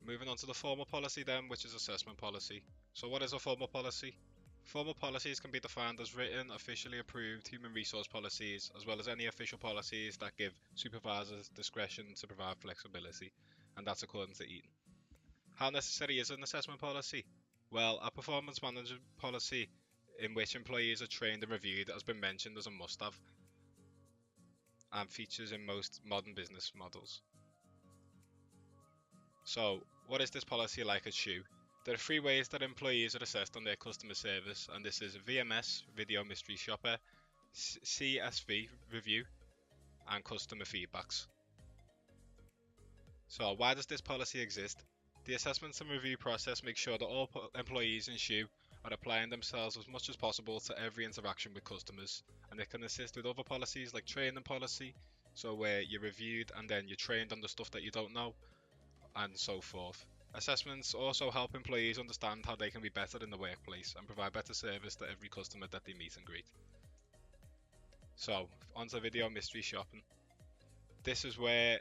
Moving on to the formal policy then, which is assessment policy. So what is a formal policy? Formal policies can be defined as written, officially approved human resource policies, as well as any official policies that give supervisors discretion to provide flexibility, and that's according to Eaton. How necessary is an assessment policy? Well, a performance management policy in which employees are trained and reviewed has been mentioned as a must-have and features in most modern business models. So, what is this policy like at SHU? There are three ways that employees are assessed on their customer service, and this is VMS, Video Mystery Shopper, CSV, Review, and Customer Feedbacks. So, why does this policy exist? The assessment and review process makes sure that all employees in SHU are applying themselves as much as possible to every interaction with customers, and it can assist with other policies like training policy, so where you're reviewed and then you're trained on the stuff that you don't know, and so forth. Assessments also help employees understand how they can be better in the workplace and provide better service to every customer that they meet and greet. So, onto video mystery shopping. This is where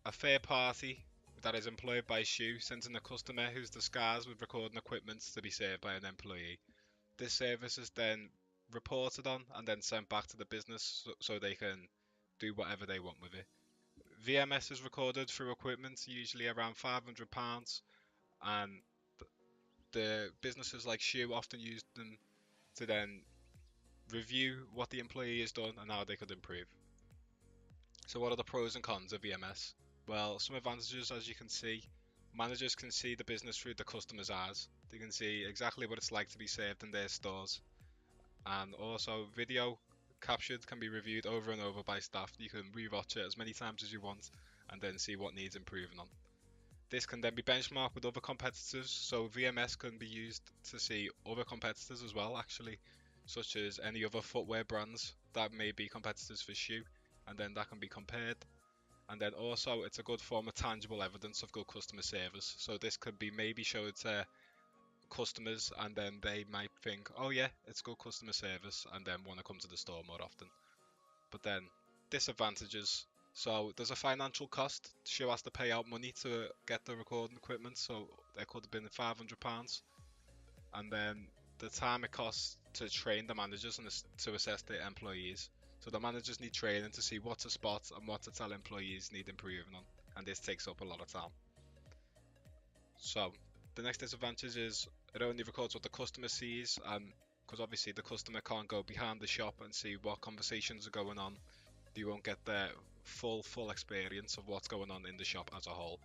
a third party that is employed by SHU sends in a customer who's disguised with recording equipment to be served by an employee. This service is then reported on and then sent back to the business so they can do whatever they want with it. VMS is recorded through equipment, usually around £500, and the businesses like SHU often use them to then review what the employee has done and how they could improve. So what are the pros and cons of VMS? Well, some advantages, as you can see, managers can see the business through the customer's eyes. They can see exactly what it's like to be served in their stores. And also, video captured can be reviewed over and over by staff. You can rewatch it as many times as you want and then see what needs improving on. This can then be benchmarked with other competitors, so VMS can be used to see other competitors as well, actually, such as any other footwear brands that may be competitors for SHU, and then that can be compared. And then also it's a good form of tangible evidence of good customer service, so this could be maybe showed to customers and then they might think, oh yeah, it's good customer service, and then want to come to the store more often. But then disadvantages. So there's a financial cost. SHU has to pay out money to get the recording equipment, so there could have been £500. And then the time it costs to train the managers and to assess their employees. So the managers need training to see what to spot and what to tell employees need improving on, and this takes up a lot of time. So the next disadvantage is it only records what the customer sees, and because obviously the customer can't go behind the shop and see what conversations are going on, you won't get the full experience of what's going on in the shop as a whole.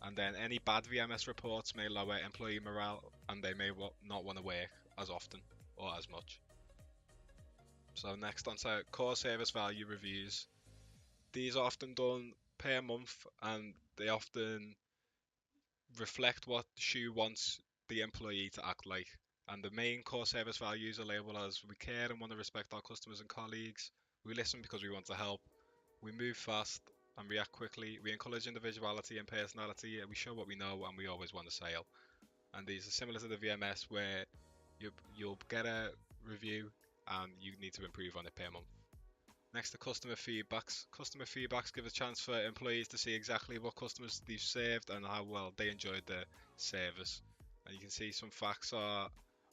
And then any bad VMS reports may lower employee morale, and they may not want to work as often or as much. So next on to core service value reviews. These are often done per month, and they often reflect what SHU wants the employee to act like. And the main core service values are labelled as: we care and want to respect our customers and colleagues, we listen because we want to help, we move fast and react quickly, we encourage individuality and personality, we show what we know, and we always want to sale. And these are similar to the VMS, where you'll get a review and you need to improve on it per month. Next, the customer feedbacks. Customer feedbacks give a chance for employees to see exactly what customers they've served and how well they enjoyed the service. And you can see some facts are: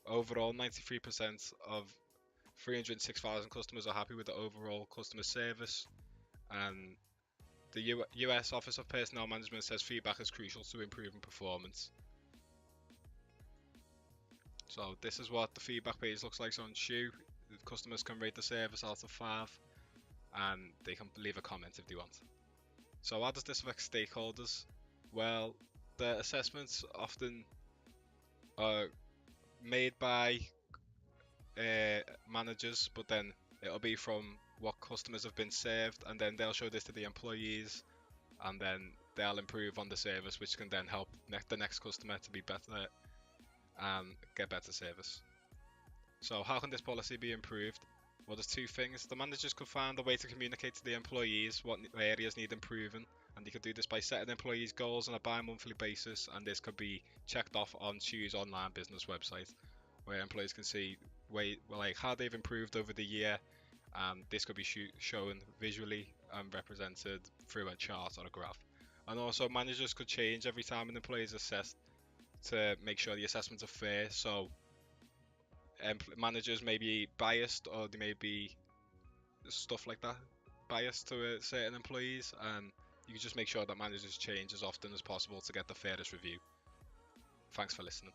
overall 93% of 306,000 customers are happy with the overall customer service, and the US Office of Personnel Management says feedback is crucial to improving performance. So this is what the feedback page looks like on SHU. Customers can rate the service out of 5, and they can leave a comment if they want. So how does this affect stakeholders? Well, the assessments often are made by managers, but then it'll be from what customers have been served, and then they'll show this to the employees, and then they'll improve on the service, which can then help the next customer to be better and get better service. So how can this policy be improved? Well, there's two things. The managers could find a way to communicate to the employees what areas need improving, and they could do this by setting employees goals on a bi-monthly basis, and this could be checked off on SHU's online business website, where employees can see how they've improved over the year, and this could be shown visually and represented through a chart or a graph. And also, managers could change every time an employee is assessed to make sure the assessments are fair. So, managers may be biased, or they may be stuff like that, biased to certain employees, and you can just make sure that managers change as often as possible to get the fairest review. Thanks for listening.